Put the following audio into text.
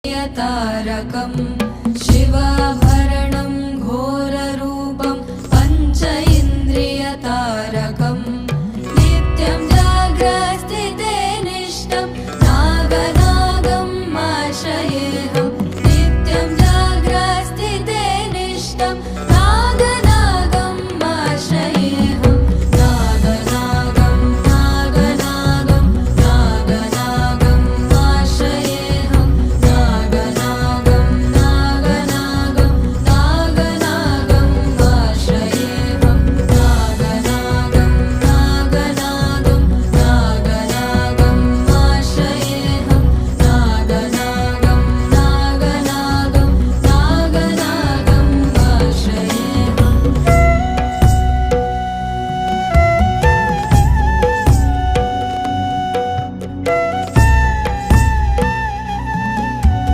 तारकं शिवाभरणं घोररूपं पंच इन्द्रियतारकं नित्यं जाग्रत्स्थिते निष्ठं नागनागम् आश्रयेऽहम्